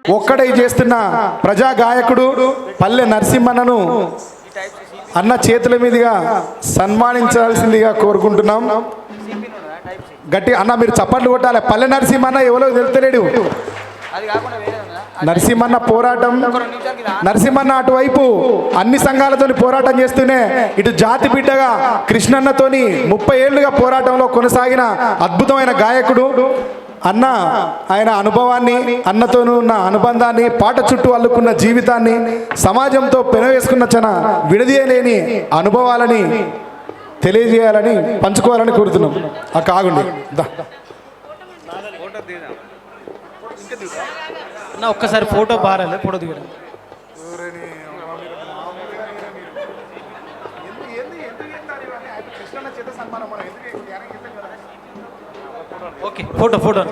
ఒక్కడై చేస్తున్న ప్రజా గాయకుడు పల్లె నరసింహన్నను అన్న చేతుల మీదుగా సన్మానించాల్సిందిగా కోరుకుంటున్నాం. గట్టి అన్న మీరు చప్పట్లు కొట్టాలి. పల్లె నరసింహన్న ఎవరో తెలుస్తలేడు. నరసింహన్న పోరాటం, నరసింహన్న అటువైపు అన్ని సంఘాలతో పోరాటం చేస్తూనే ఇటు జాతి బిడ్డగా కృష్ణన్నతోని 30 ఏళ్లుగా పోరాటంలో కొనసాగిన అద్భుతమైన గాయకుడు అన్న. ఆయన అనుభవాన్ని, అన్నతోనూ ఉన్న అనుబంధాన్ని, పాట చుట్టూ అల్లుకున్న జీవితాన్ని, సమాజంతో పెనవేసుకున్న విడదీయలేని అనుభవాలని తెలియజేయాలని, పంచుకోవాలని కోరుతున్నాం. ఆ కాగుండి ఒక్కసారి ఫోటో బారాలి, ఫోటో దిగడం. ఓకే, ఫోటో ఫోటో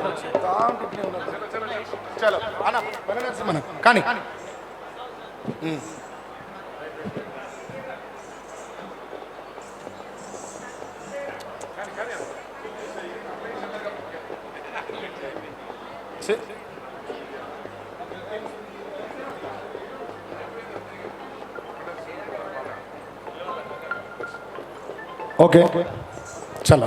కానీ ఓకే చలో.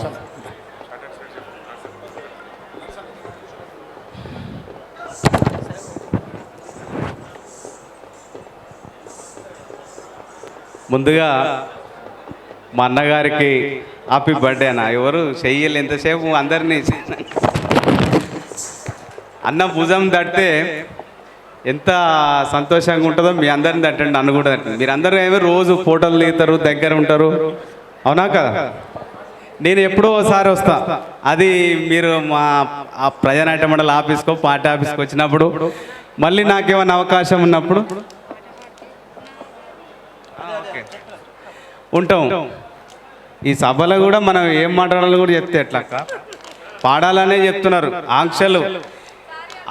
ముందుగా మా అన్నగారికి హ్యాపీ బర్త్డే అన్న. ఎవరు చెయ్యలు ఎంతసేపు అందరినీ అన్న భుజం తడితే ఎంత సంతోషంగా ఉంటుందో మీ అందరిని తట్టండి, అన్న కూడా తట్టండి. మీరందరూ ఏమో రోజు ఫోటోలు దిగుతారు, దగ్గర ఉంటారు, అవునా కదా? నేను ఎప్పుడో ఒకసారి వస్తా. అది మీరు మా ఆ ప్రజానాట్య మండలి ఆఫీస్కో పార్టీ ఆఫీస్కి వచ్చినప్పుడు, మళ్ళీ నాకేమైనా అవకాశం ఉన్నప్పుడు ఉంటాం. ఈ సభలో కూడా మనం ఏం మాట్లాడాలో కూడా చెప్తే ఎట్లా, పాడాలనే చెప్తున్నారు. ఆంక్షలు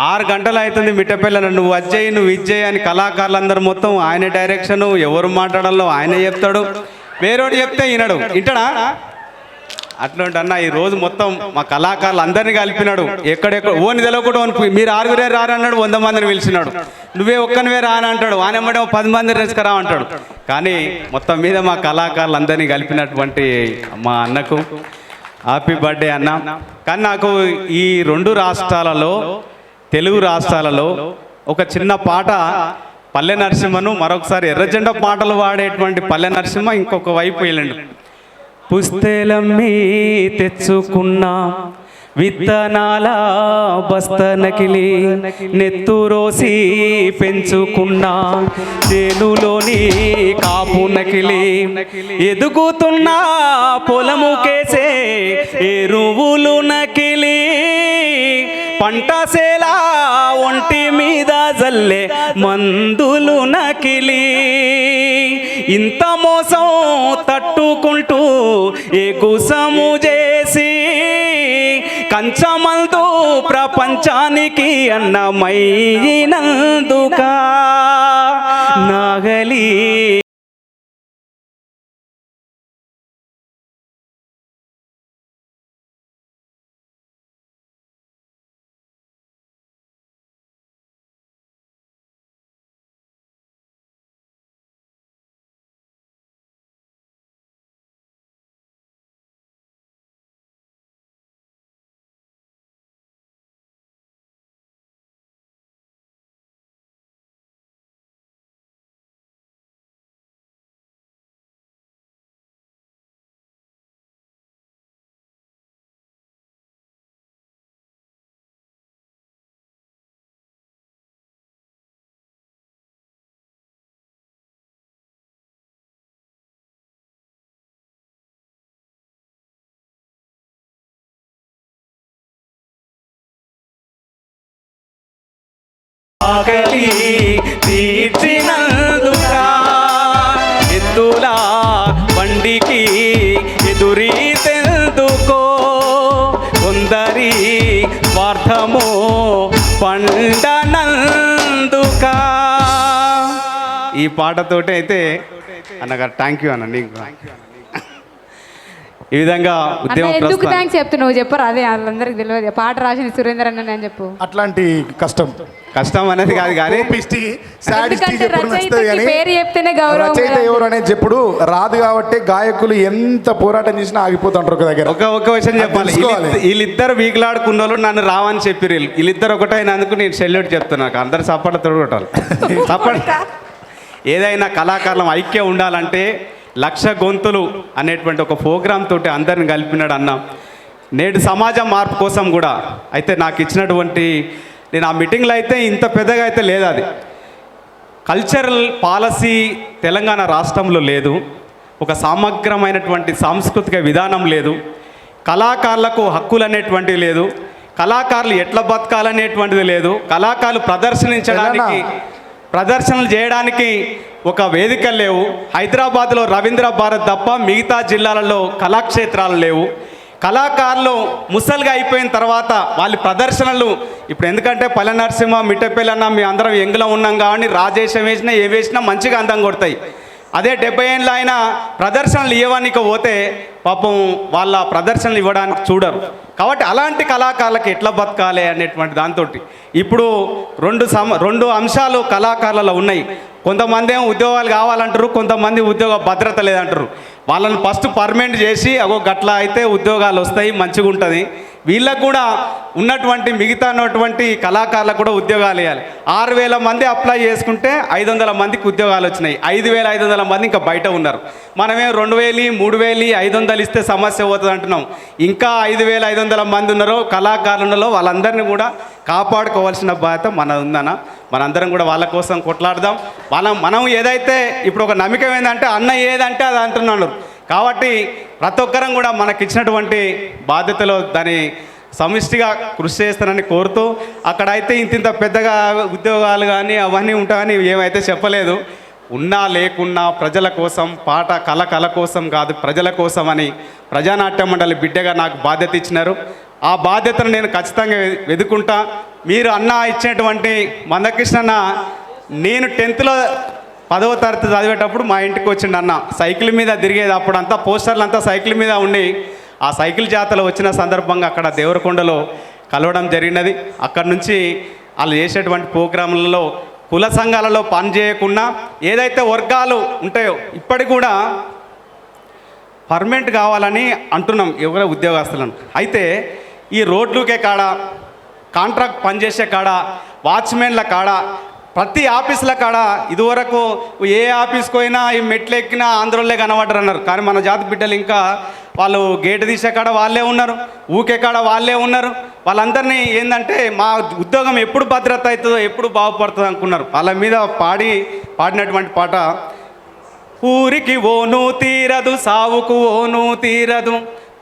6 గంటలు అవుతుంది మిట్టపల్లి, నువ్వు అజ్జయ్యి నువ్వు ఇజ్జయ్యి అని కళాకారులందరూ మొత్తం ఆయన డైరెక్షను, ఎవరు మాట్లాడాలో ఆయనే చెప్తాడు. వేరేవాడు చెప్తే వినడు, వింటాడా? అట్లాంటి అన్న ఈరోజు మొత్తం మా కళాకారులు అందరినీ కలిపినాడు. ఎక్కడెక్కడ ఓని తెలవకుండా మీరు 6 రారన్నాడు, 100 మందిని పిలిచినాడు. నువ్వే ఒక్కనివే రాని అంటాడు, ఆనమ్మడే 10 మందిని రెసుకరా అంటాడు. కానీ మొత్తం మీద మా కళాకారులు అందరినీ కలిపినటువంటి మా అన్నకు హ్యాపీ బర్త్డే అన్న. కానీ నాకు ఈ 2 రాష్ట్రాలలో, తెలుగు రాష్ట్రాలలో ఒక చిన్న పాట పల్లె నరసింహను, మరొకసారి ఎర్రజెండా పాటలు వాడేటువంటి పల్లె నరసింహ ఇంకొక వైపు వెళ్ళండి. పుస్తెలమ్మి తెచ్చుకున్నా విత్తనాల బస్తనకిలి, నెత్తురోసి పెంచుకున్నా చేనులోని కాపు నకిలి, ఎదుగుతున్న పొలముకేసే ఎరువులు నకిలి, పంటసేలా ఒంటి మీద జల్లే మందులు నకిలి, ఇంత మోసం తట్టుకుంటూ ఎగుసము చేసి కంచమందు ప్రపంచానికి అన్నమైనందుక నాగలి ఆకలి తీర్చినందుక ఎద్దుల బండికి ఎదురీతెందుకో కొందరి స్వార్థము పండనందుక. ఈ పాటతోటి అయితే అన్నగారు థ్యాంక్ యూ అన్న. నీకు ఈ విధంగా అన్న ఉద్యమం ఎందుకు ప్రస్థానం థ్యాంక్స్ చెప్తున్నావు చెప్పరు అదే వాళ్ళందరికి తెలియదు పాట రాసిన సురేందర్ అన్న అని చెప్పు అట్లాంటి కష్టం కష్టం అనేది కాదు కానీ కోపిష్టి, సాడిస్టి ఎందుకంటే ఎప్పుడు నచ్చుతుంది రచయితకి కానీ పేరు చెప్తేనే గౌరవం రచయిత కదా. ఎవరు అనేది చెప్పుడు రాదు కాబట్టి గాయకులు ఎంత పోరాటం చేసినా ఆగిపోతుంటారు ఒక దగ్గర. ఒక విషయం చెప్పాలి, తెలుసుకోవాలి. వీళ్ళిద్దరు వీకులాడుకున్న వాళ్ళు నన్ను రావని చెప్పారు. వీళ్ళిద్దరు ఒకటైనందుకు నేను సెల్యూట్ చెప్తున్నాను. అందరు సపోర్ట్ తొడగొట్టాలి. సపోర్ట్ ఏదైనా కళాకారులం ఐక్యం ఉండాలంటే 1,00,000 గొంతులు అనేటువంటి ఒక ప్రోగ్రామ్ తోటి అందరిని కలిపినాడు అన్న. నేడు సమాజ మార్పు కోసం కూడా అయితే నాకు ఇచ్చినటువంటి నేను ఆ మీటింగ్లో అయితే ఇంత పెద్దగా అయితే లేదు. అది కల్చరల్ పాలసీ తెలంగాణ రాష్ట్రంలో లేదు. ఒక సమగ్రమైనటువంటి సాంస్కృతిక విధానం లేదు. కళాకారులకు హక్కులు అనేటువంటివి లేదు. కళాకారులు ఎట్లా బతకాలనేటువంటిది లేదు. కళాకారులు ప్రదర్శనలు చేయడానికి ఒక వేదిక లేవు. హైదరాబాద్లో రవీంద్ర భారత్ తప్ప మిగతా జిల్లాలలో కళాక్షేత్రాలు లేవు. కళాకారులు ముసలిగా అయిపోయిన తర్వాత వాళ్ళ ప్రదర్శనలు ఇప్పుడు ఎందుకంటే పల్లె నరసింహ మిట్టపల్లి మీ అందరం ఎంగులో ఉన్నాం కానీ రాజేశం వేసినా ఏ వేసినా మంచిగా అందం కొడతాయి. అదే 70 ఏళ్ళ ఆయన ప్రదర్శనలు ఇవ్వడానికి పోతే పాపం వాళ్ళ ప్రదర్శనలు ఇవ్వడానికి చూడరు. కాబట్టి అలాంటి కళాకారులకు ఎట్లా బతకాలి అనేటువంటి దాంతో ఇప్పుడు రెండు అంశాలు కళాకారులలో ఉన్నాయి. కొంతమంది ఏమో ఉద్యోగాలు కావాలంటారు, కొంతమంది ఉద్యోగ భద్రత లేదంటారు. వాళ్ళని ఫస్ట్ పర్మనెంట్ చేసి గట్లా అయితే ఉద్యోగాలు వస్తాయి, మంచిగా ఉంటుంది. వీళ్ళకు కూడా ఉన్నటువంటి మిగతాటువంటి కళాకారులకు కూడా ఉద్యోగాలు ఇవ్వాలి. 6,000 మంది అప్లై చేసుకుంటే 500 మందికి ఉద్యోగాలు వచ్చినాయి. 5,500 మంది ఇంకా బయట ఉన్నారు. మనమే 2,000, 3,000, 500 ఇస్తే సమస్య పోతుంది అంటున్నాం. ఇంకా 5,500 మంది ఉన్నారో కళాకారులలో వాళ్ళందరినీ కూడా కాపాడుకోవాల్సిన బాధ్యత మన ఉందన్న. మనందరం కూడా వాళ్ళ కోసం కొట్లాడదాం. మనం ఏదైతే ఇప్పుడు ఒక నమ్మకం ఏంటంటే అన్న ఏదంటే అది అంటున్నాను. కాబట్టి ప్రతి ఒక్కరం కూడా మనకిచ్చినటువంటి బాధ్యతలో దాని సమిష్టిగా కృషి చేస్తానని కోరుతూ అక్కడైతే ఇంత పెద్దగా ఉద్యోగాలు కానీ అవన్నీ ఉంటాయని ఏమైతే చెప్పలేదు. ఉన్నా లేకున్నా ప్రజల కోసం పాట కళ కోసం కాదు ప్రజల కోసం అని ప్రజానాట్య మండలి బిడ్డగా నాకు బాధ్యత ఇచ్చినారు. ఆ బాధ్యతను నేను ఖచ్చితంగా వెతుకుంటా. మీరు అన్న ఇచ్చినటువంటి మందకృష్ణ నేను 10th 10వ తరగతి చదివేటప్పుడు మా ఇంటికి వచ్చిండు అన్న. సైకిల్ మీద తిరిగేది. అప్పుడు అంతా పోస్టర్లు అంతా సైకిల్ మీద ఉండి ఆ సైకిల్ జాతరలో వచ్చిన సందర్భంగా అక్కడ దేవరకొండలో కలవడం జరిగినది. అక్కడి నుంచి వాళ్ళు చేసేటువంటి ప్రోగ్రాంలలో కుల సంఘాలలో పనిచేయకుండా ఏదైతే వర్గాలు ఉంటాయో ఇప్పటికి కూడా పర్మనెంట్ కావాలని అంటున్నాం ఎవరో ఉద్యోగస్తులను. అయితే ఈ రోడ్లుకే కాడ, కాంట్రాక్ట్ పనిచేసే కాడ, వాచ్మెన్ల కాడ, ప్రతి ఆఫీసుల కాడ ఇదివరకు ఏ ఆఫీస్కి పోయినా ఈ మెట్లు ఎక్కినా ఆంధ్రోళ్ళే కనబడ్డారు అన్నారు. కానీ మన జాతి బిడ్డలు ఇంకా వాళ్ళు గేటు తీసే కాడ వాళ్ళే ఉన్నారు, ఊకే కాడ వాళ్ళే ఉన్నారు. వాళ్ళందరినీ ఏంటంటే మా ఉద్యోగం ఎప్పుడు భద్రత అవుతుందో ఎప్పుడు బాగుపడుతుందో అనుకున్నారు. వాళ్ళ మీద పాడినటువంటి పాట ఊరికి ఓను తీరదు, సావుకు ఓను తీరదు,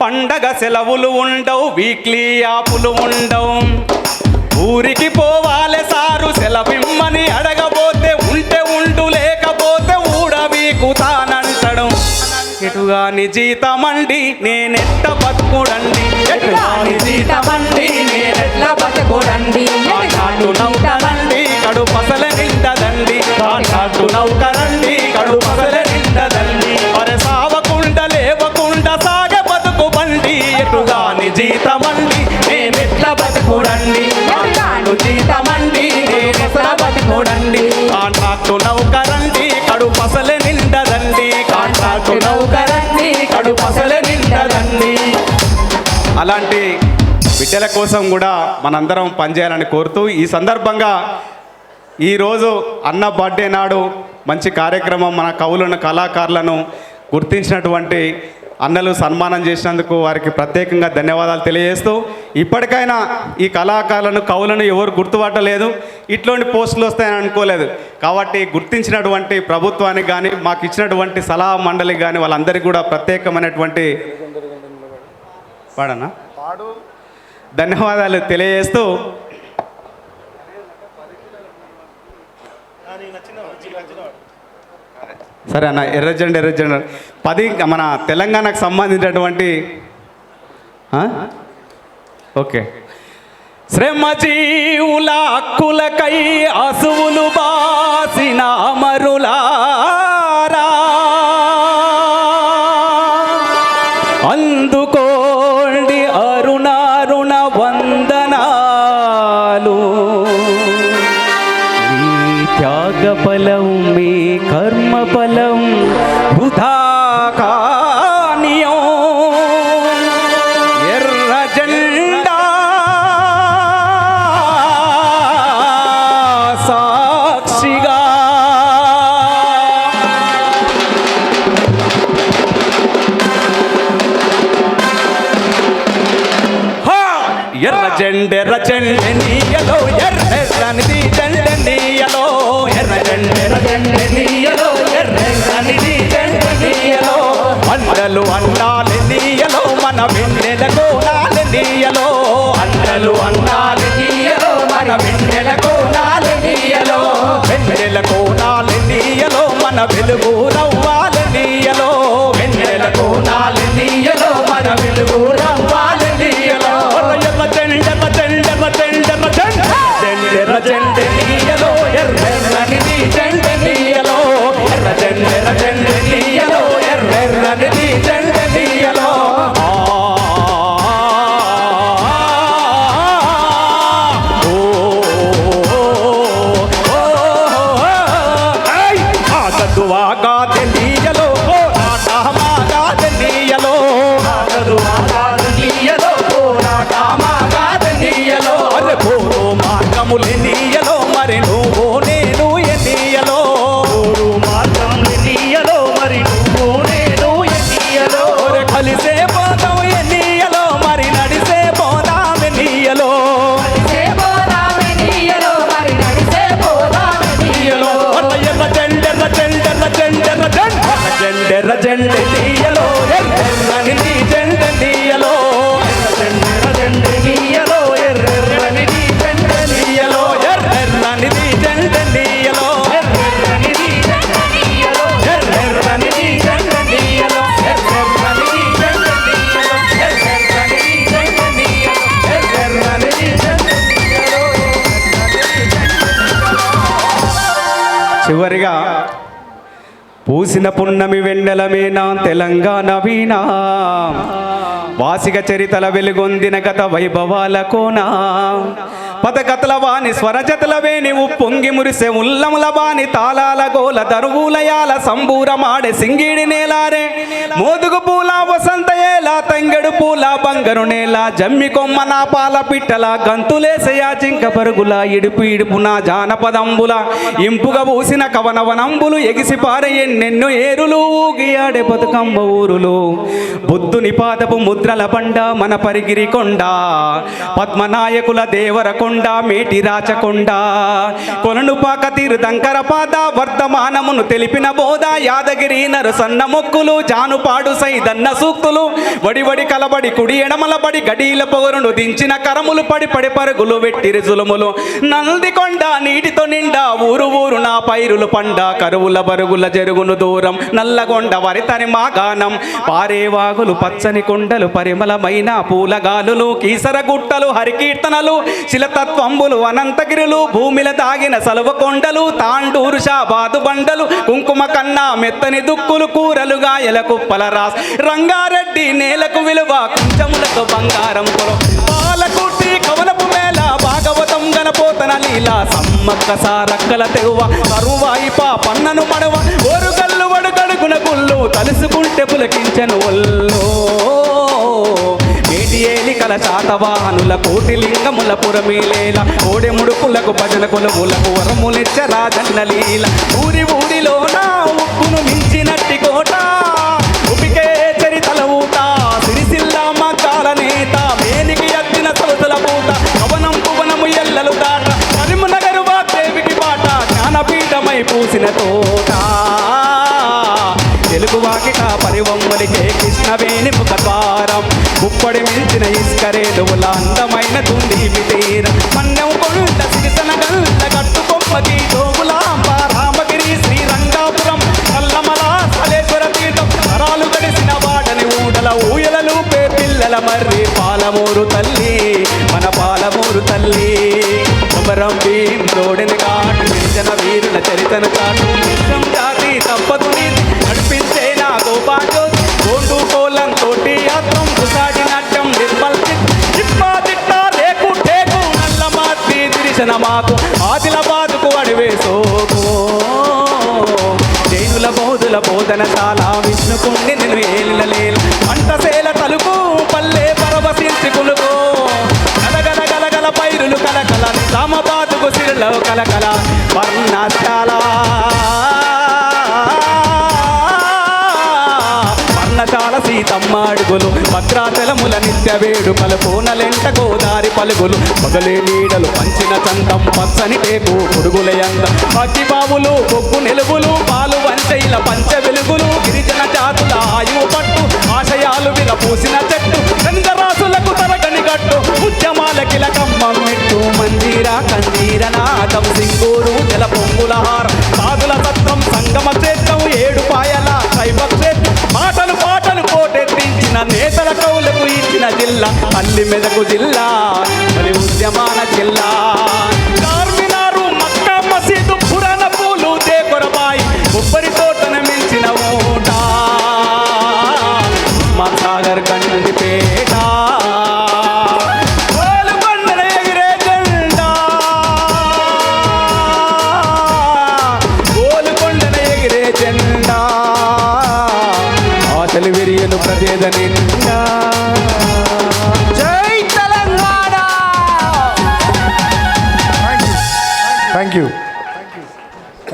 పండగ సెలవులు ఉండవు, వీక్లీ యాపులు ఉండవు, ఊరికి పోవాలే సారు సెలవిమ్మని అడగబోతే ఉంటే ఉండు లేకపోతే ఊడవీకుతానంటడు. ఎటుగాని జీతమండి నేనెట్ట బతుకుడండి, ఎటుగాని జీతమండి నేనెట్ల బతుకుడండి, కాంట్రాక్టు నౌకరండి కడు పసల నిండదండి, కాంట్రాక్టు నౌకరండి కడు పసల నిండదండి, అరే సావకుండా లేవకుండా సాగ బతుకు బండి, ఎటుగాని జీతమండి నేనెట్ల బతుకుడండి, జీతమండి నేనెట్ల బతుకుడండి, కాంట్రాక్టు నౌకరండి కడు పసల నిండదండి, కాంట్రాక్టు నౌకరండి కడు పసల నిండదండి. అలాంటి బిడ్డల కోసం కూడా మనందరం పనిచేయాలని కోరుతూ ఈ సందర్భంగా ఈరోజు అన్న బర్త్డే నాడు మంచి కార్యక్రమం మన కవులను కళాకారులను గుర్తించినటువంటి అన్నలు సన్మానం చేసినందుకు వారికి ప్రత్యేకంగా ధన్యవాదాలు తెలియజేస్తూ ఇప్పటికైనా ఈ కళాకారులను కవులను ఎవరు గుర్తుపట్టలేదు, ఇట్లాంటి పోస్టులు వస్తాయని అనుకోలేదు. కాబట్టి గుర్తించినటువంటి ప్రభుత్వానికి కానీ మాకు ఇచ్చినటువంటి సలహా మండలికి కానీ వాళ్ళందరికీ కూడా ప్రత్యేకమైనటువంటి ధన్యవాదాలు తెలియజేస్తూ సరే అన్న ఎర్రజెండా 10 మన తెలంగాణకు సంబంధించినటువంటి ఓకే శ్రమజీవుల హక్కులకై అసువులు బాసిన అమరులారా జెండెర్ర జెండెనీయలో ఎర్రెర్రనిది జెండెనీయలో ఎర్ర జెండెర్ర జెండెనీయలో ఎర్రెర్రనిది జెండెనీయలో అండలు అండాలెనీయలో మన వెన్నెలకు నాలెనీయలో అండలు అండాలెనీయలో మన వెన్నెలకు నాలెనీయలో వెన్నెలకు నాలెనీయలో మన వెలుగు రవ్వాలెనీయలో వెన్నెలకు నాలెనీయలో మన వెలుగు రవ్వాలెనీయలో జెండెర్ర జెండెర్ర జెండెర్ర జెండెర్ర జెండెనీయలో ఎర్రెర్రనిది జెండెనీయలో ఎర్ర జెండెర్ర జెండెనీయలో ఎర్రెర్రనిది జెండెనీయలో ఆగదువాగా తెలియలో పోరాటమాగా తెలియలో ఆగదువాగా తెలియలో పోరాటమాగా తెలియలో అరే పోరు మార్గములెనియలో మరి నువ్వు నేను ఎనియలో పోరు మార్గములెనియలో మరి నువ్వు నేను ఎనియలో అరే కలిసే పోదాం ఎనియలో మరి నడిసే పోదాం ఎనియలో కలిసే పోదాం ఎనియలో మరి నడిసే పోదాం ఎనియలో ఎర్ర జెండెర్ర జెండెర్ర జెండెర్ర జెండెర్ర జెండెనీయలో ఎర్రెర్రనిది జెండెనీయలో జెండెర్ర జెండెనీయలో ఎర్రెర్రనిది జెండెనీయలో ఎర్రెర్రనిది జెండెనీయలో ఎర్రెర్రనిది జెండెనీయలో ఎర్రెర్రనిది జెండెనీయలో ఎర్రెర్రనిది జెండెనీయలో ఎర్రెర్రనిది జెండెనీయలో ఎర్రెర్రనిది జెండెనీయలో. చివరిగా పూసిన పున్నమి వెన్నెలమేనా తెలంగాణ వీణా వాసిక చరితల వెలుగొందిన గత వైభవాల కోనా పదకతల వాణి స్వరజతల వేణి ఉప్పొంగి మురిసె ఉల్లముల బాని తాళాల గోల దరువులయాల సంబూరమాడే సింగిడి నేలారే మోదుగు పూల వసంత ఏలా తంగెడు పూల బంగరు నేల జమ్మి కొమ్మ నా పాల పిట్టల గంతులేసయా జింక పరుగుల ఇడుపు ఇడుపున జానపదంబుల ఇంపుగా పూసిన కవనవనంబులు ఎగిసి పారే ఎన్నెన్నో ఏరులు ఊగియాడే బతుకమ్మ ఊరులు బుద్ధుని పాదపు ముద్రల బండ మన పరిగిరి కొండ పద్మనాయకుల దేవర కొండ మేటి రాచకొండ కొలను పాక తీరు దంకర పాద వర్ధమానమును తెలిపిన బోధ యాదగిరి నరసన్న మొక్కులు జానుపాడు సైదన్న సూక్తులు వడివడి కలబడి కుడి ఎడమలబడి గడీల పొగరును దించిన కరములు పడి పడి పరుగులు వెట్టిరి జులుములు నందికొండ నీటితో నిండా ఊరు ఊరు నా పైరులు పండ కరువుల బరుగుల జరుగును దూరం నల్లగొండ వరితని మా గానం పారేవాగులు పచ్చని కొండలు పరిమళమైన పూలగాలులు కీసర గుట్టలు హరికీర్తనలు శిలతత్వంబులు అనంతగిరులు భూమిల దాగిన సలువ కొండలు తాండూరు షాబాదు బండలు కుంకుమ కన్నా మెత్తని దుక్కులు కూరలు గాయల కుప్పల రాస్ రంగారెడ్డి నేలకు విలువ కుంచములతో బంగారం కొల పాలకుట్టి కవలపు మేళ భాగవతం గణపోతన లీల సమ్మక్క సారక్కల తెవ్వ కరువాయిప పన్నను మడవ ఓరుగల్లు వడుగడుగున గుళ్ళు తలుసుకుంటే పులకించను ఒల్లో మేటి ఏలికల శాతవాహనుల కోటి లింగముల పురమీలేల ఓడి ముడుపులకు భజన కొలువులకు వరములిచ్చ రాజన్న లీల ఊరి ఊరిలో నా ఉప్పును మించినట్టి కోట ఉపికే చరితల ఊట సిరిసిల్ల మగ్గాల నేత మేనికి ఎత్తిన సొలుసుల పూట పవనం పువనము ఎల్లలు దాట కరీంనగర్ వాగ్దేవికి బాట జ్ఞానపీఠమై పూసిన తోట తెలుగు వాకిట పరివమ్మలికే కృష్ణవేణి ముఖ ద్వారం కుప్పడి మించిన ఇస్కరేలువుల అందమైన తుంది తీర మన్యం కొండ సిరిసన గల్ల గట్టు కొమ్మకి జోగులాంబ రామగిరి శ్రీరంగాపురం కల్లమల సలేశ్వర తీర్థం తరాలు గడిసిన వాడని ఊడల ఊయలలు పే పిల్లల మర్రి పాలమూరు తల్లి మన పాలమూరు తల్లి కొమరం భీం తోడిని కాటు గిరిజన వీరుల చరితన చాటు విశ్వం జాతి తప్పదు నడిపించే నా గోపాటు గోండు కోలం తోటి యాత్రం కుసాడి నాట్యం నిర్మల్ చిప్పా తిట్టా రేకు టేకు నల్ల మాటి దిరిశన మాకు ఆదిలాబాదుకు అడివేసోకు జైనుల బౌద్ధుల బోధనశాల విష్ణుకుండి నేను ఏలినలేల పంటసేల తలుపు పల్లె పరవశించి కులుకో గలగల గలగల పైరులు కలకల నిజామాబాదుకు సిరిలో కలకల వర్ణశాల వర్ణశాల సీతమ్మ అడుగులు భద్ర భద్రాచలముల నిత్య వేడుకల కోనలెంట గోదారి పలుగులు పగలే నీడలు పంచిన చందం పచ్చని టేకు పురుగులయంద అగ్గి బావులు బొగ్గు నెలుగులు పాలు వంచైల పంచ వెలుగులు గిరిజన జాతుల ఆయువు పట్టు ఆశయాలు విరపూసిన చెట్టు చంద్రరాసులకు తరగని గట్టు ఉద్యమాల కిలకమ్మం మెట్టు మంజీరా కంజీర నాదం సింగూరు జల పొంగులహారం సాధుల తత్వం సంగమ క్షేత్రం ఏడు పాయల శైవ క్షేత్రం మాటలు పాటలు కోటెత్తించిన నేతల కౌలకు ఇచ్చిన జిల్లా అల్లి మెదకు జిల్లా మరి ఉద్యమాన జిల్లా చార్మినారు మక్కా మసీదు పురాణ పూలు దేకొరబాయి కొబ్బరి తోటన మించిన ఊట మా సాగర్ గండిపేట గోల్కొండన ఎగిరే జెండా గోల్కొండన ఎగిరే జెండా ఆశలు విరియలు ప్రదేద నిండా జై తెలంగాణ. Thank you